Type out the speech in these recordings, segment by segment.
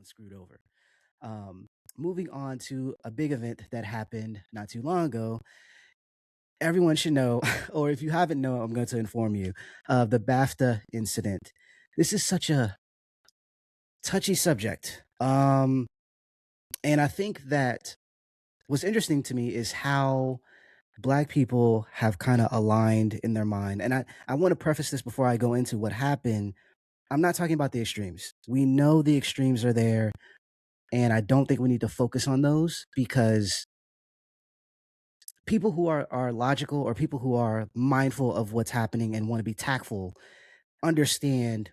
screwed over. Um, Moving on to a big event that happened not too long ago. Everyone should know, or if you haven't known, I'm going to inform you of the BAFTA incident. This is such a touchy subject. And I think that what's interesting to me is how Black people have kind of aligned in their mind. And I want to preface this before I go into what happened. I'm not talking about the extremes. We know the extremes are there, and I don't think we need to focus on those because people who are logical or people who are mindful of what's happening and want to be tactful understand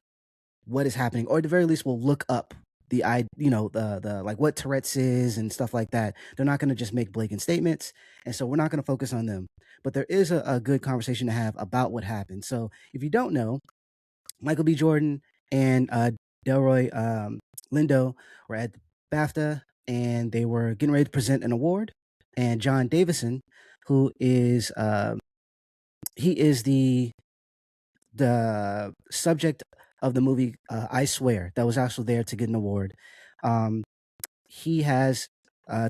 what is happening, or at the very least will look up the like what Tourette's is and stuff like that. They're not going to just make blatant statements, and so we're not going to focus on them. But there is a good conversation to have about what happened. So if you don't know, Michael B. Jordan and Delroy Lindo were at BAFTA, and they were getting ready to present an award. And John Davison, who is he is the subject of the movie I Swear, that was also there to get an award. He has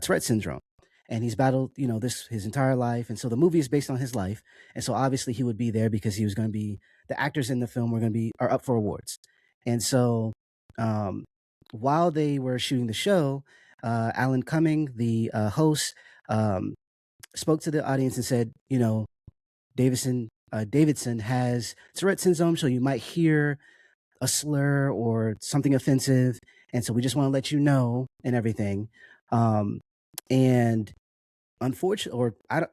Tourette syndrome, and he's battled this his entire life, and so the movie is based on his life, and so obviously he would be there because he was going to be the actors in the film are up for awards, and so um, while they were shooting the show, Alan Cumming, the host, um, spoke to the audience and said, Davidson has Tourette syndrome, so you might hear a slur or something offensive, and so we just want to let you know and everything. And unfortunately, or I don't,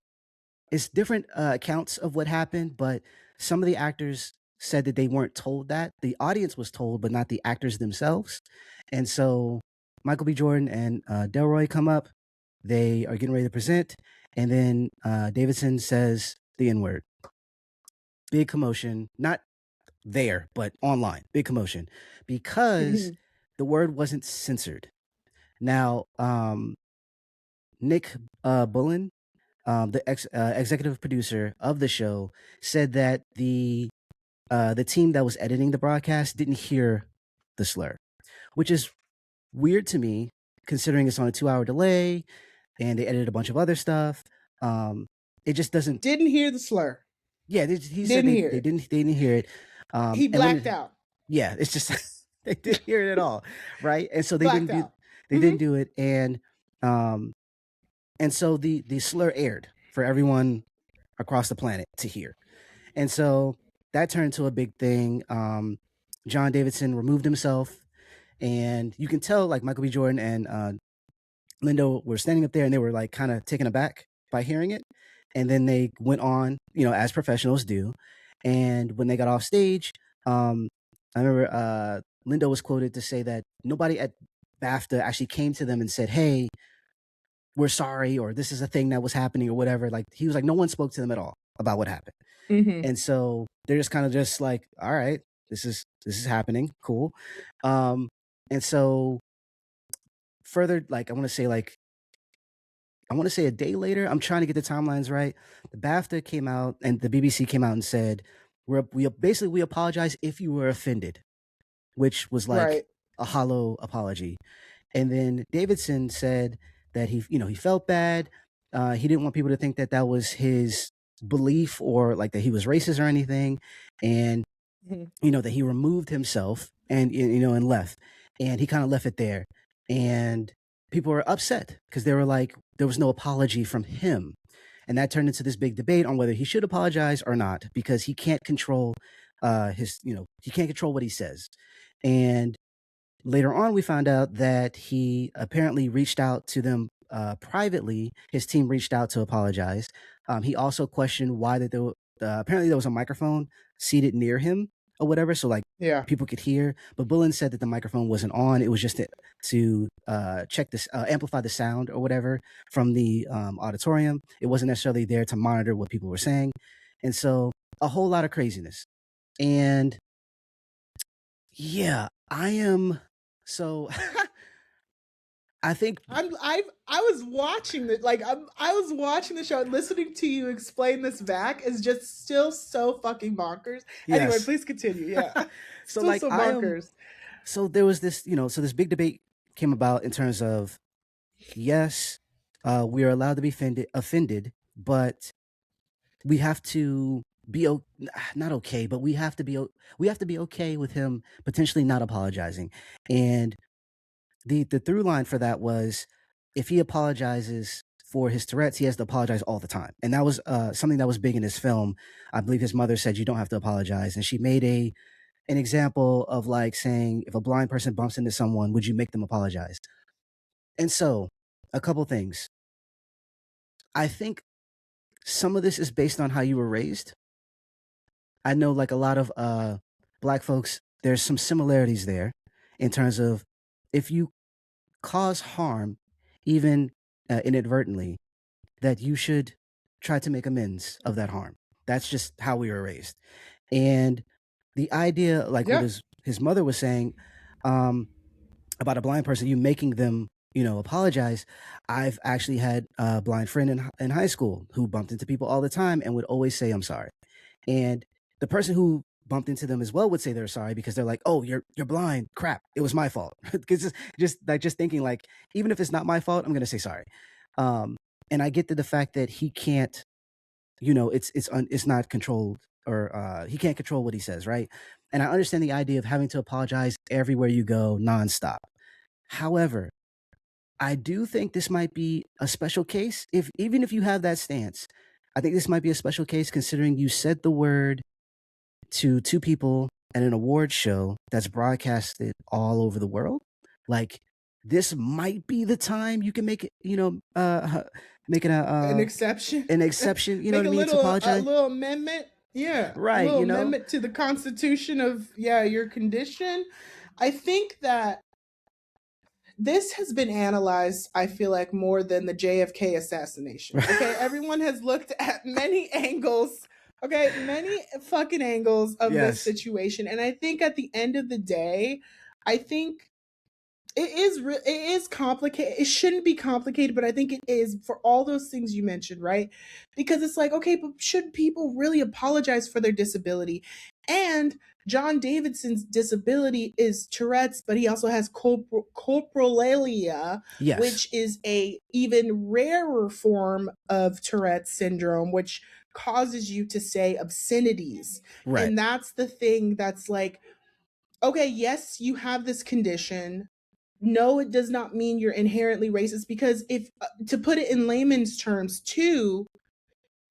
it's different accounts of what happened, but some of the actors said that they weren't told that. The audience was told, but not the actors themselves. And so Michael B. Jordan and Delroy come up. They are getting ready to present, and then Davidson says the N-word. Big commotion, not there, but online. Big commotion because the word wasn't censored. Now, Nick Bullen, the executive producer of the show, said that the team that was editing the broadcast didn't hear the slur, which is weird to me considering it's on a 2-hour delay and they edited a bunch of other stuff. It just doesn't. Didn't hear the slur. Yeah, he said they didn't hear it. He blacked out. Yeah, it's just they didn't hear it at all, right? And so they didn't do it, and so the slur aired for everyone across the planet to hear, and so that turned into a big thing. John Davidson removed himself, and you can tell like Michael B. Jordan and Lindo were standing up there, and they were like kind of taken aback by hearing it, and then they went on, as professionals do, and when they got off stage, I remember Lindo was quoted to say that nobody at BAFTA actually came to them and said, "Hey, we're sorry," or "This is a thing that was happening," or whatever. Like he was like, no one spoke to them at all about what happened, and so they're just kind of just like, "All right, this is happening, cool," and so further, like I want to say a day later. I'm trying to get the timelines right. The BAFTA came out and the BBC came out and said, we apologize if you were offended, which was like a hollow apology. And then Davidson said that he felt bad. He didn't want people to think that that was his belief or like that he was racist or anything. And, that he removed himself and left. And he kind of left it there. And people were upset because they were like, there was no apology from him. And that turned into this big debate on whether he should apologize or not, because he can't control he can't control what he says. And later on, we found out that he apparently reached out to them privately. His team reached out to apologize. He also questioned why apparently there was a microphone seated near him or whatever, so like people could hear. But Bullen said that the microphone wasn't on. It was just to check this, amplify the sound or whatever from the auditorium. It wasn't necessarily there to monitor what people were saying. And so a whole lot of craziness. And yeah, I am so I think I was watching the I was watching the show and listening to you explain this back is just still so fucking bonkers. Yes. Anyway, please continue. Yeah. So like so bonkers. So there was this, so this big debate came about in terms of, yes, we are allowed to be offended, but we have to be not okay, but we have to be okay with him potentially not apologizing. And the through line for that was, if he apologizes for his Tourette's, he has to apologize all the time, and that was something that was big in his film. I believe his mother said you don't have to apologize, and she made a an example of like saying, if a blind person bumps into someone, would you make them apologize? And so, a couple things. I think some of this is based on how you were raised. I know, like a lot of black folks, there's some similarities there in terms of, if you cause harm, even inadvertently, that you should try to make amends of that harm. That's just how we were raised. And the idea, like what Yeah. his mother was saying, um, about a blind person, you making them, apologize. I've actually had a blind friend in high school who bumped into people all the time and would always say, "I'm sorry." And the person who bumped into them as well would say they're sorry, because they're like, "Oh, you're blind. Crap, it was my fault." Because just thinking like, even if it's not my fault, I'm gonna say sorry. Um, and I get the fact that he can't, it's not controlled, or he can't control what he says, right? And I understand the idea of having to apologize everywhere you go, nonstop. However, I do think this might be a special case. If Even if you have that stance, I think this might be a special case, considering you said the word to two people at an award show that's broadcasted all over the world. Like, this might be the time you can make it, making An exception. an exception. You know Make what I mean? To a apologize, little amendment. Yeah, a right? little amendment to the constitution of, yeah, your condition. I think that this has been analyzed, I feel like, more than the JFK assassination. Okay, everyone has looked at many angles. Okay, many fucking angles of this Yes, situation, and I think at the end of the day, I think it is complicated. It shouldn't be complicated, but I think it is, for all those things you mentioned, right? Because it's like, okay, but should people really apologize for their disability? And John Davidson's disability is Tourette's, but he also has coprolalia, yes, which is a even rarer form of Tourette's syndrome, which causes you to say obscenities. right, And that's the thing that's like, okay, yes, you have this condition. No, it does not mean you're inherently racist, because if to put it in layman's terms too,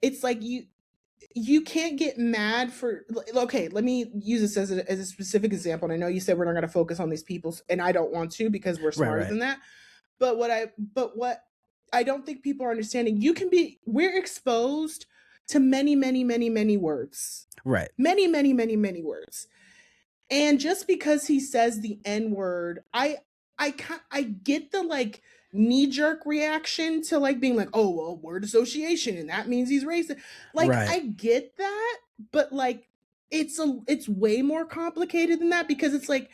it's like you can't get mad for, okay, let me use this as a specific example. And I know you said we're not going to focus on these people, and I don't want to, because we're right, smarter right, than that. But what I don't think people are understanding, we're exposed to many, many, many, many words. right, Many, many, many, many words. And just because he says the N word, I get the like knee jerk reaction to like being like, oh well, word association, and that means he's racist. Like, right, I get that, but like, it's way more complicated than that, because it's like,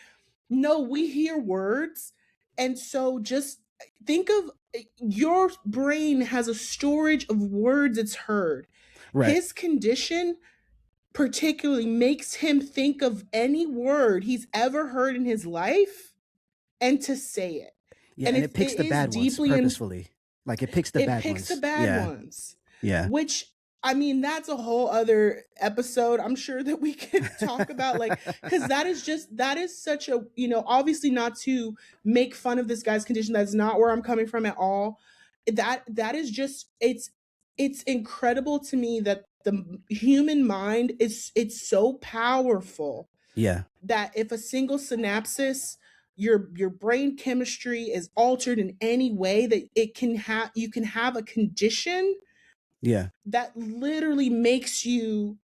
no, we hear words, and so just think of, your brain has a storage of words it's heard. right. His condition particularly makes him think of any word he's ever heard in his life and to say it. Yeah, And and it it picks the is bad ones deeply in, purposefully. Like, it picks the it bad picks the ones. bad Yeah, ones, yeah, which, I mean, that's a whole other episode, I'm sure, that we could talk about, like, because that is such a, obviously not to make fun of this guy's condition. That's not where I'm coming from at all. That is just, it's incredible to me that the human mind is, it's so powerful yeah, that if a single synapsis, your brain chemistry is altered in any way, that it can have, you can have a condition yeah. that literally makes you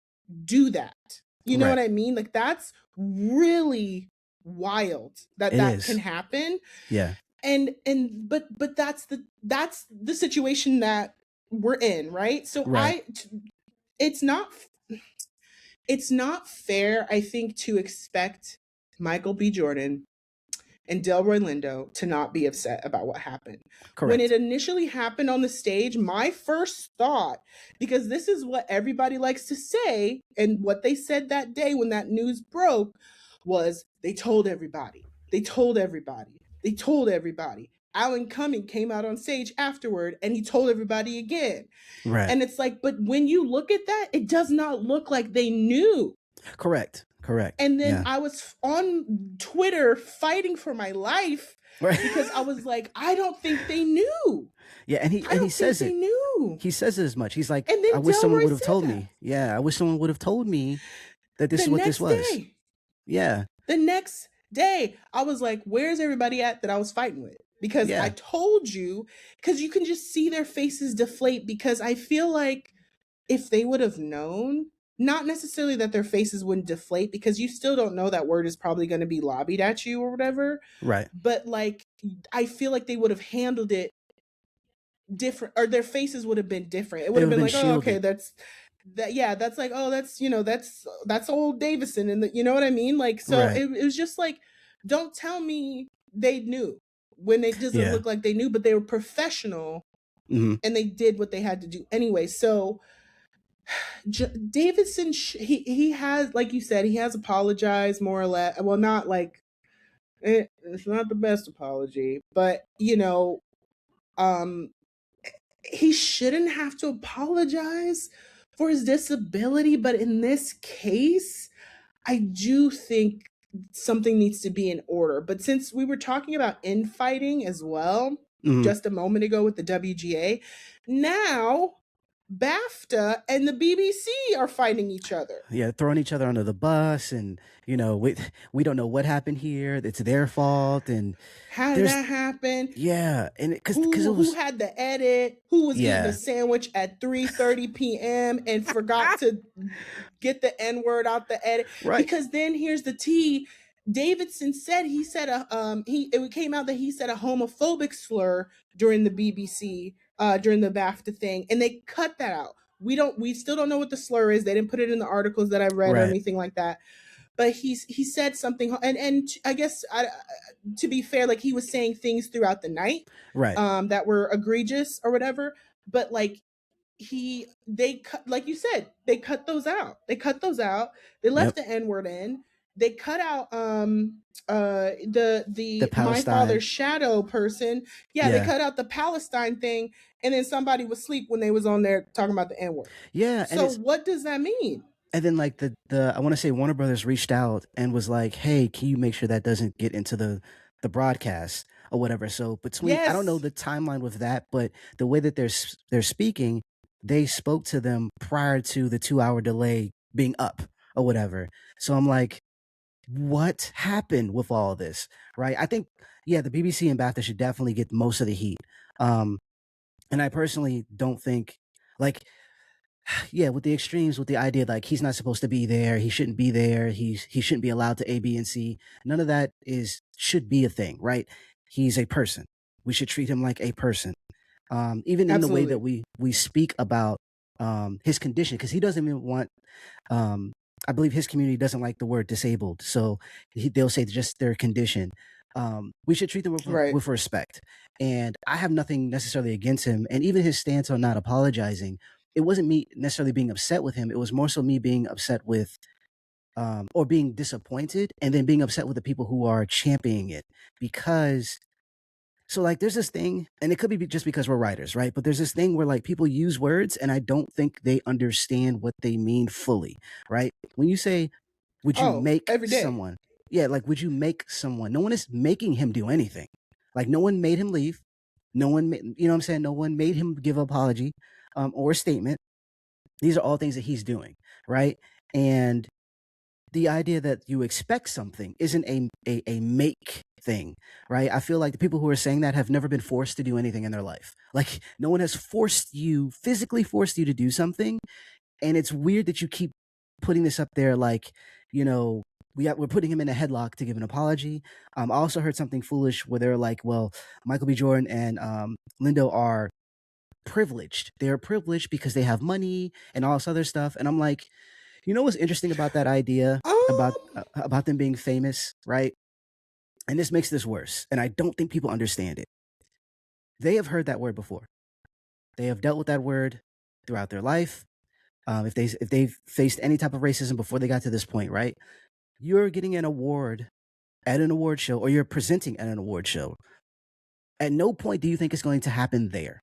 do that. You know Right. what I mean? Like, that's really wild that It that can is. happen. Yeah. But that's the situation that we're in, right? So Right. it's not it's not fair, I think, to expect Michael B. Jordan and Delroy Lindo to not be upset about what happened. When it Correct. initially happened on the stage, my first thought, because this is what everybody likes to say, and what they said that day when that news broke, was they told everybody. They told everybody. They told everybody. Alan Cumming came out on stage afterward and he told everybody again. Right. And it's like, but when you look at that, it does not look like they knew. Correct. And then Yeah. I was on Twitter fighting for my life Right. because I was like, I don't think they knew. Yeah, and I he don't think says they it. knew. He says it as much. He's like, And I then wish someone Delroy would have said told that me. Yeah, I wish someone would have told me that this the is what this next was. day. Yeah. The next day, I was like, where's everybody at that I was fighting with? Because I Yeah. told you, because you can just see their faces deflate. Because I feel like if they would have known, not necessarily that their faces wouldn't deflate, because you still don't know that word is probably going to be lobbied at you or whatever. Right. But like, I feel like they would have handled it different, or their faces would have been different. It would They have would have been been like, oh, okay, shielded. that's that. Yeah, that's like, oh, that's, that's old Davison, and you know what I mean. Like, so Right. it was just like, don't tell me they knew when it doesn't Yeah. look like they knew, but they were professional Hmm. and they did what they had to do anyway. So Davidson, he has, like you said, he has apologized more or less. Well, not like it's not the best apology, but um, he shouldn't have to apologize for his disability. But in this case, I do think something needs to be in order. But since we were talking about infighting as well Hmm. just a moment ago with the WGA, now BAFTA and the BBC are fighting each other. Yeah, throwing each other under the bus, and we don't know what happened here. It's their fault, and How did there's that happen? yeah, and because it Who was had the edit? Who was eating a yeah, sandwich at 3:30 p.m. and forgot to get the N-word out the edit? right, Because then here's the tea. Davidson said it came out that he said a homophobic slur during the BBC during the BAFTA thing, and they cut that out. We still don't know what the slur is. They didn't put it in the articles that I read or right, anything like that. But he said something, and I guess to be fair, like he was saying things throughout the night right. that were egregious or whatever. But like they cut, like you said, they cut those out. They cut those out. They Yep. left the N word in. They cut out The the my Palestine. father's shadow person. Yeah, they Yeah, cut out the Palestine thing, and then somebody was asleep when they was on there talking about the N word. yeah, and So it's what does that mean? and then like the I want to say Warner Brothers reached out and was like, "Hey, can you make sure that doesn't get into the broadcast or whatever?" So between I don't know Yes, the timeline with that, but the way that they're speaking, they spoke to them prior to the 2 hour delay being up or whatever. So I'm like, what happened with all this, right? I think yeah, the BBC and BAFTA should definitely get most of the heat. Um, and I personally don't think like yeah, with the extremes, with the idea like he's not supposed to be there, he shouldn't be there, he shouldn't be allowed to A, B, and C. None of that is should be a thing, right? He's a person. We should treat him like a person. Even in the way that absolutely. we speak about his condition, because he doesn't even want. Um, I believe his community doesn't like the word disabled, so they'll say just their condition. We should treat them Right. with respect, and I have nothing necessarily against him. And even his stance on not apologizing, it wasn't me necessarily being upset with him. It was more so me being upset with or being disappointed, and then being upset with the people who are championing it. Because so like there's this thing, and it could be just because we're writers, right? But there's this thing where like people use words and I don't think they understand what they mean fully, right? When you say, would you Oh, make every day. someone? Yeah, like would you make someone? No one is making him do anything. Like no one made him leave. No one you know what I'm saying? No one made him give an apology or a statement. These are all things that he's doing, right? And the idea that you expect something isn't a make thing, right? I feel like the people who are saying that have never been forced to do anything in their life. Like no one has physically forced you to do something. And it's weird that you keep putting this up there like, you know, we're putting him in a headlock to give an apology. I also heard something foolish where they're like, well, Michael B. Jordan and Lindo are privileged. They're privileged because they have money and all this other stuff. And I'm like, you know what's interesting about that idea about them being famous, right? And this makes this worse. And I don't think people understand it. They have heard that word before. They have dealt with that word throughout their life. If they've faced any type of racism before they got to this point, right? You're getting an award at an award show or you're presenting at an award show, at no point do you think it's going to happen there.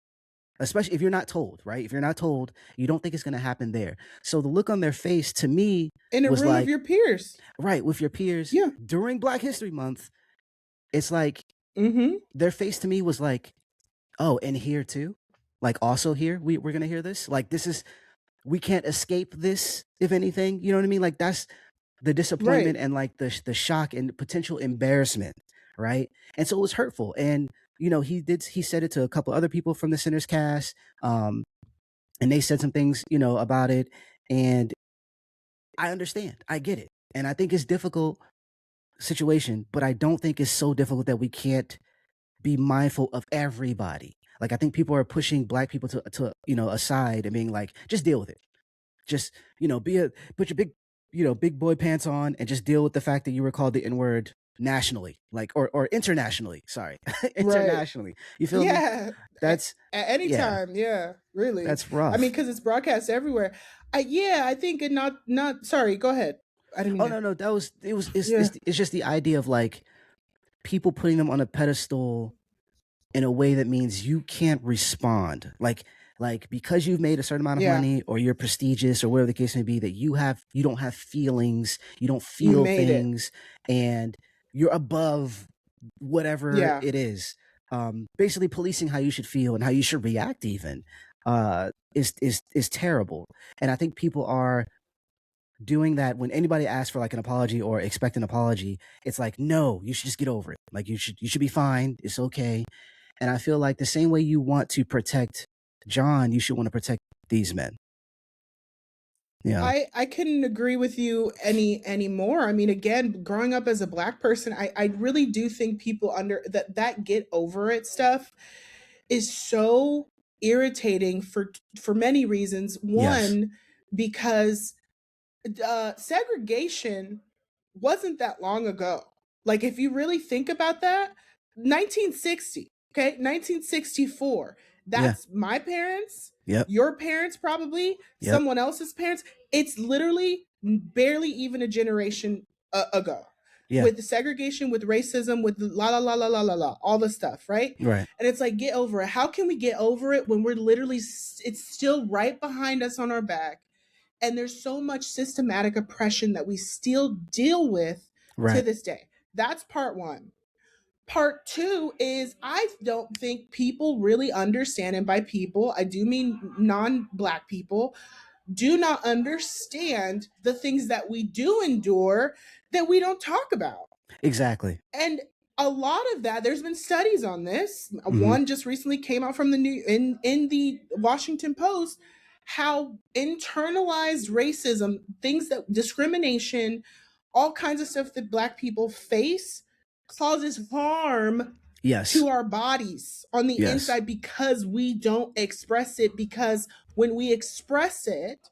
Especially if you're not told, right? If you're not told, you don't think it's going to happen there. So the look on their face to me In a was room of like, your peers. right, with your peers Yeah. during Black History Month, it's like Mm-hmm. their face to me was like, oh, and here too? Like also here, we're going to hear this? Like this is, we can't escape this, if anything. You know what I mean? Like that's the disappointment Right. and like the shock and potential embarrassment, right? And so it was hurtful. And he said it to a couple other people from the Sinners cast, and they said some things about it, and I understand, I get it, and I think it's difficult situation, but I don't think it's so difficult that we can't be mindful of everybody. Like I think people are pushing Black people to aside and being like, just deal with it. Just put your big boy pants on and just deal with the fact that you were called the N-word nationally, like or internationally. Sorry, Right. internationally. You feel me? Yeah. That's At any yeah, time. Yeah. Really. that's I mean, rough. because it's broadcast everywhere. I think it not. Sorry. Go ahead. I didn't mean Oh to. no, that was it was Yeah. it's just the idea of like people putting them on a pedestal in a way that means you can't respond. Like because you've made a certain amount of Yeah. money or you're prestigious or whatever the case may be, that you don't have feelings, you don't You feel made it. things, and you're above whatever Yeah. it is. Basically policing how you should feel and how you should react even is terrible. And I think people are doing that when anybody asks for like an apology or expect an apology. It's like, no, you should just get over it. Like you should be fine. It's okay. And I feel like the same way you want to protect John, you should want to protect these men. Yeah. I couldn't agree with you anymore. I mean, again, growing up as a Black person, I really do think people under that get over it stuff is so irritating for many reasons. Yes. One, because segregation wasn't that long ago. Like, if you really think about that, 1960, okay, 1964. Yeah. That's my parents, Yep. your parents, probably Yep. someone else's parents. It's literally barely even a generation ago. Yeah. With the segregation, with racism, with the la la la la la la la, all the stuff, right? Right. And it's like, get over it. How can we get over it when we're literally, it's still right behind us on our back? And there's so much systematic oppression that we still deal with to Right. this day. That's part one. Part two is I don't think people really understand, and by people, I do mean non Black people, do not understand the things that we do endure that we don't talk about. Exactly. And a lot of that, there's been studies on this. Mm-hmm. One just recently came out from the new in the Washington Post, how internalized racism, things that discrimination, all kinds of stuff that Black people face causes harm Yes. to our bodies on the Yes. inside because we don't express it. Because when we express it,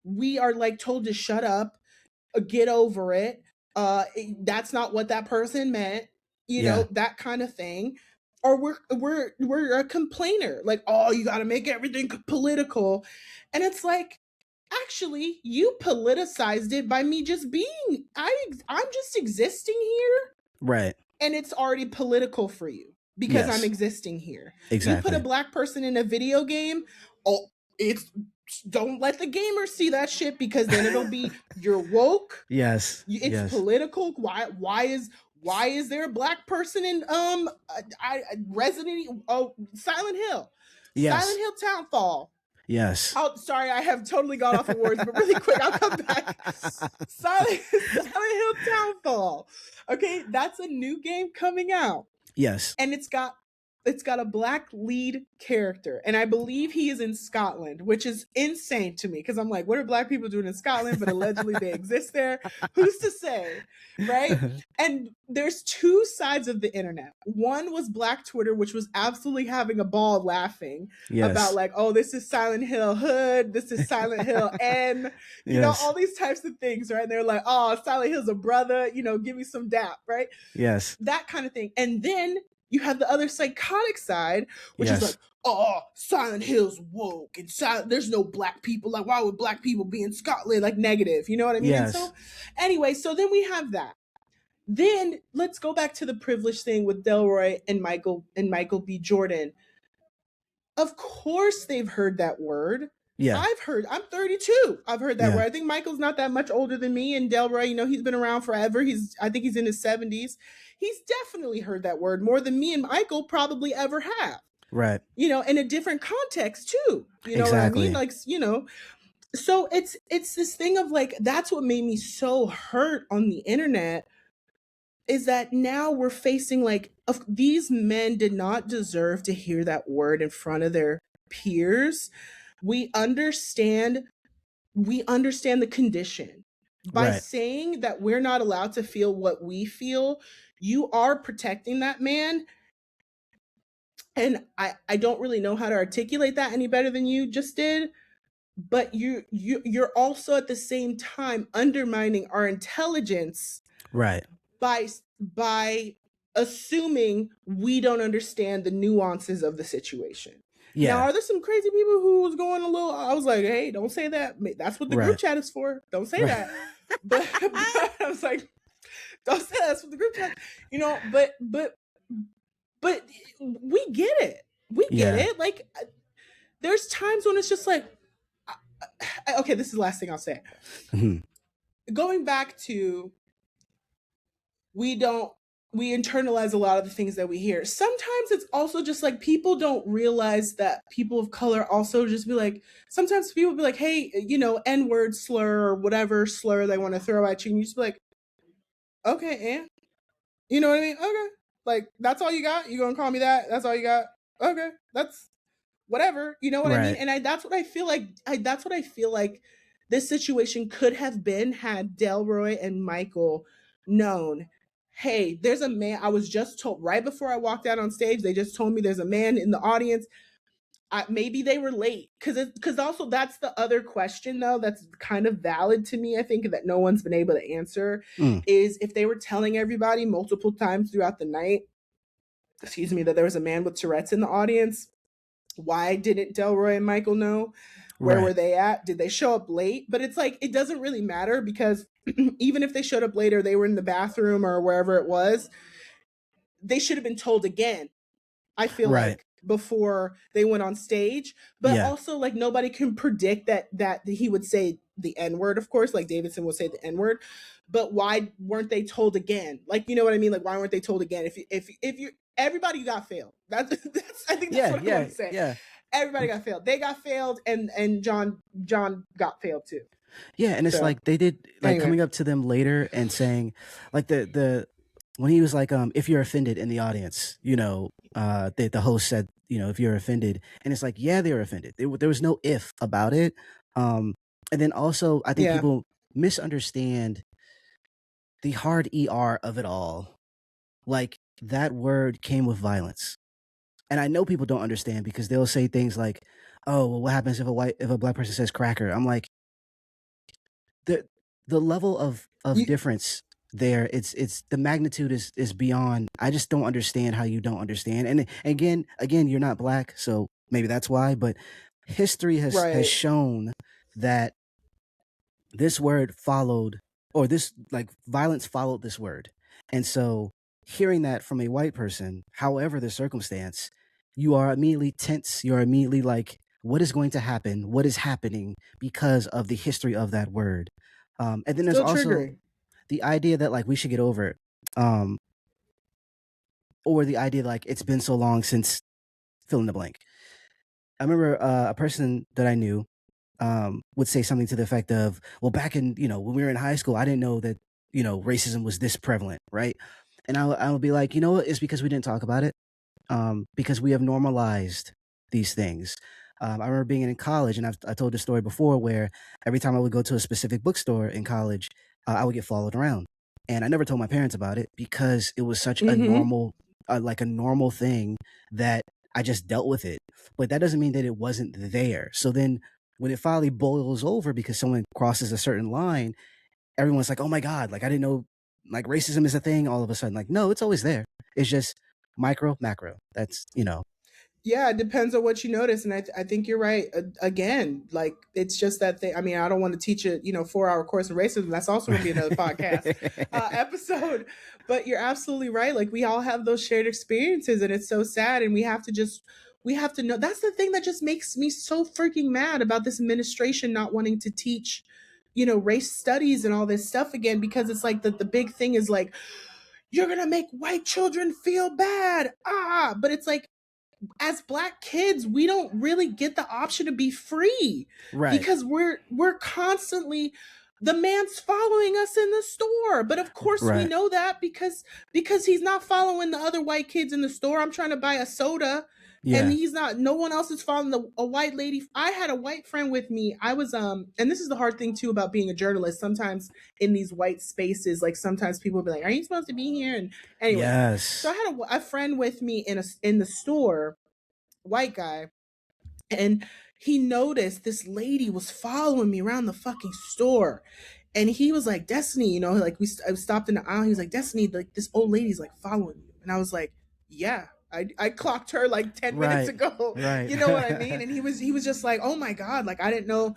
we are like told to shut up, get over it. That's not what that person meant, Yeah. that kind of thing. Or we're a complainer, like, oh, you got to make everything political, and it's like, actually, you politicized it by me just being, I'm just existing here, Right. and it's already political for you because I'm Yes. existing here. You put a Exactly. Black person in a video game, oh, it's, don't let the gamers see that shit, because then it'll be, you're woke, Yes. it's Yes. political. Why is there a Black person in Resident Silent Hill, Yes. Silent Hill Townfall? Yes. Oh, sorry, I have totally gone off of words, but really quick, I'll come back. Silent Hill Townfall. Okay, that's a new game coming out, Yes. and it's got a Black lead character, and I believe he is in Scotland, which is insane to me, because I'm like, what are Black people doing in Scotland? But allegedly they exist there. Who's to say, right? And there's two sides of the internet. One was Black Twitter, which was absolutely having a ball laughing about, Yes. like, oh, this is Silent Hill Hood, this is Silent Hill N, Yes. all these types of things, right? And they're like, oh, Silent Hill's a brother, give me some dap, right? Yes. That kind of thing. And then you have the other psychotic side, which is like, Yes. oh, Silent Hill's woke, and there's no Black people. Like, why would Black people be in Scotland? Like, negative, you know what I mean? And Yes. so, anyway, so then we have that. Then let's go back to the privilege thing with Delroy and Michael B. Jordan. Of course they've heard that word. Yeah. I'm 32. I've heard that Yeah. word. I think Michael's not that much older than me, and Delroy, he's been around forever. I think he's in his 70s. He's definitely heard that word more than me and Michael probably ever have. Right. In a different context too. You know what I mean? Exactly. Like, so it's this thing of like, that's what made me so hurt on the internet, is that now we're facing like, these men did not deserve to hear that word in front of their peers. We understand the condition. By Right. saying that we're not allowed to feel what we feel, you are protecting that man. And I don't really know how to articulate that any better than you just did, but you're also at the same time undermining our intelligence Right. by assuming we don't understand the nuances of the situation. Now, Yeah. are there some crazy people who was going a little? I was like, hey, don't say that. That's what the group Right. chat is for. Don't say Right. that. But I was like, don't say that. That's what the group chat. But we get it. We get Yeah. it. Like, there's times when it's just like, okay, this is the last thing I'll say. Mhm. Going back to, we internalize a lot of the things that we hear. Sometimes it's also just like, people don't realize that people of color also just be like, sometimes people be like, hey, N-word slur or whatever slur they want to throw at you, and you just be like, okay, and you know what I mean? Okay. Like, that's all you got? You gonna call me that? That's all you got? Okay. That's whatever. You know what I mean? Right. And that's what I feel like. That's what I feel like this situation could have been, had Delroy and Michael known. Hey, there's a man. I was just told right before I walked out on stage. They just told me there's a man in the audience. Maybe they were late, because also that's the other question though that's kind of valid to me. I think that no one's been able to answer Mm. is, if they were telling everybody multiple times throughout the night, excuse me, that there was a man with Tourette's in the audience, why didn't Delroy and Michael know? Where were Right. they at? Did they show up late? But it's like, it doesn't really matter, because even if they showed up later, they were in the bathroom or wherever it was, they should have been told again, I feel Right. like, before they went on stage. But Yeah. also, like, nobody can predict that he would say the N-word, of course, like Davidson would say the N-word. But why weren't they told again? Like, you know what I mean? Like, why weren't they told again? If you everybody got failed. That's I think that's Yeah. what I Yeah. want to say. Yeah. Everybody got failed. They got failed, and John got failed too. Yeah, and it's So like they did, like, anyway, coming up to them later and saying, like, the when he was like, if you're offended in the audience, the host said, if you're offended, and it's like, yeah, they were offended. There was no if about it. And then also, I think yeah, people misunderstand the hard of it all. Like, that word came with violence, and I know people don't understand because they'll say things like, "Oh, well, what happens if a black person says cracker?" I'm like, the the level of you, difference there, it's the magnitude is beyond. I just don't understand how you don't understand. And again, you're not black, so maybe that's why, but history has right. shown that this word followed, or this, like, violence followed this word. And so, hearing that from a white person, however the circumstance, you are immediately tense. You're immediately like, what is going to happen? What is happening because of the history of that word? And then there's Still also triggering. the idea that, like, we should get over it. Um, or the idea, like, it's been so long since fill in the blank. I remember a person that I knew would say something to the effect of, well, back in, when we were in high school, I didn't know that, racism was this prevalent, right? And I would be like, what? It's because we didn't talk about it, because we have normalized these things. I remember being in college, and I told this story before, where every time I would go to a specific bookstore in college, I would get followed around. And I never told my parents about it because it was such a Mm-hmm. normal, like a normal thing that I just dealt with it. But that doesn't mean that it wasn't there. So then when it finally boils over because someone crosses a certain line, everyone's like, oh my God, like, I didn't know, like, racism is a thing all of a sudden. Like, no, it's always there. It's just micro, macro. That's. Yeah, it depends on what you notice, and I think you're right. Again, like it's just that thing. I mean, I don't want to teach a 4-hour course in racism. That's also going to be another podcast episode. But you're absolutely right. Like we all have those shared experiences, and it's so sad. And we have to know. That's the thing that just makes me so freaking mad about this administration not wanting to teach, race studies and all this stuff again, because it's like the big thing is like you're gonna make white children feel bad, but it's like as black kids we don't really get the option to be free Right. because we're constantly the man's following us in the store, but of course we Right. know that because he's not following the other white kids in the store. I'm trying to buy a soda and Yeah. he's not, no one else is following a white lady. I had a white friend with me. I was and this is the hard thing too about being a journalist. Sometimes in these white spaces, like sometimes people will be like, are you supposed to be here? And anyways, so Yes. I had a friend with me in the store, white guy, and he noticed this lady was following me around the fucking store, and he was like, Destiny, like I stopped in the aisle. He was like, Destiny, like this old lady's like following you, and I was like, yeah, I clocked her like 10 minutes Right. ago. Right. You know what I mean? And he was just like, oh my god, like I didn't know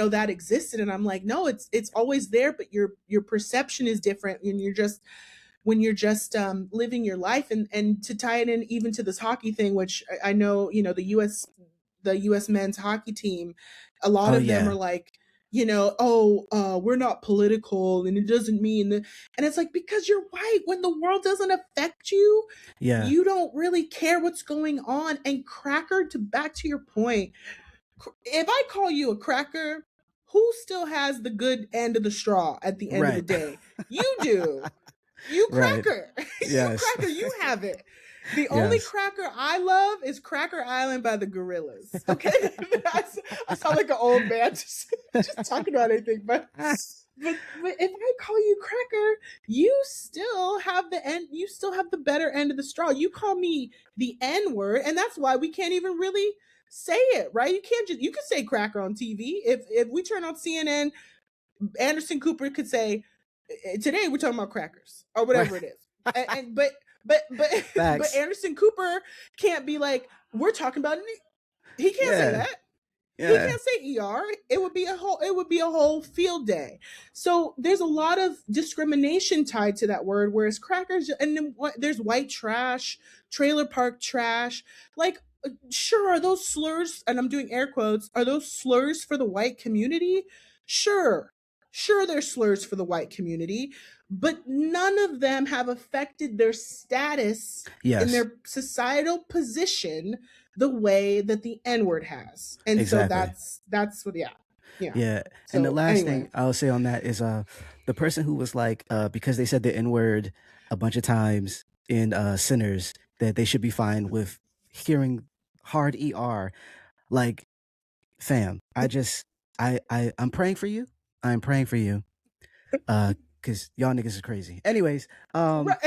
that existed. And I'm like, no, it's always there, but your perception is different, and you're just when you're just living your life. And to tie it in even to this hockey thing, which I know, the US men's hockey team, a lot Oh of them are yeah. like, we're not political and it doesn't mean that. And it's like, because you're white, when the world doesn't affect you, Yeah. you don't really care what's going on. And cracker, to back to your point, if I call you a cracker, who still has the good end of the straw at the end of the Right. day? You do. You Right. cracker. You Yes. cracker, you have it. The only Yes. cracker I love is Cracker Island by the Gorillas. Okay? I sound like an old man just talking about anything, but if I call you cracker, you still have the better end of the straw. You call me the N-word, and that's why we can't even really say it, right? You can say cracker on TV. If we turn on CNN, Anderson Cooper could say, today we're talking about crackers or Right. whatever it is. But Facts. Anderson Cooper can't be like, we're talking about it. He can't say Yeah. that. He Yeah. can't say ER. It would be a whole field day. So there's a lot of discrimination tied to that word, whereas crackers, and then there's white trash, trailer park trash. Like, sure, are those slurs, and I'm doing air quotes, are those slurs for the white community? Sure. Sure, they're slurs for the white community, but none of them have affected their status in Yes. their societal position the way that the N-word has. And so Exactly. that's what, yeah. Yeah. So And the last anyway. thing I'll say on that is the person who was like because they said the N-word a bunch of times in Sinners, that they should be fine with hearing hard ER. Like, fam, I'm praying for you. I'm praying for you. Cause y'all niggas is crazy. Anyways, Right.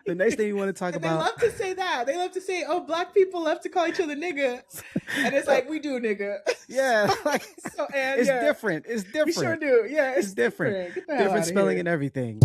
the next thing you want to talk And they about. love to say that. They love to say, oh, black people love to call each other niggas. And it's like, we do, nigga. Yeah, like, So, and it's yeah, different. It's different. we sure do. Yeah, It's different. Get the hell Different outta spelling here. and everything.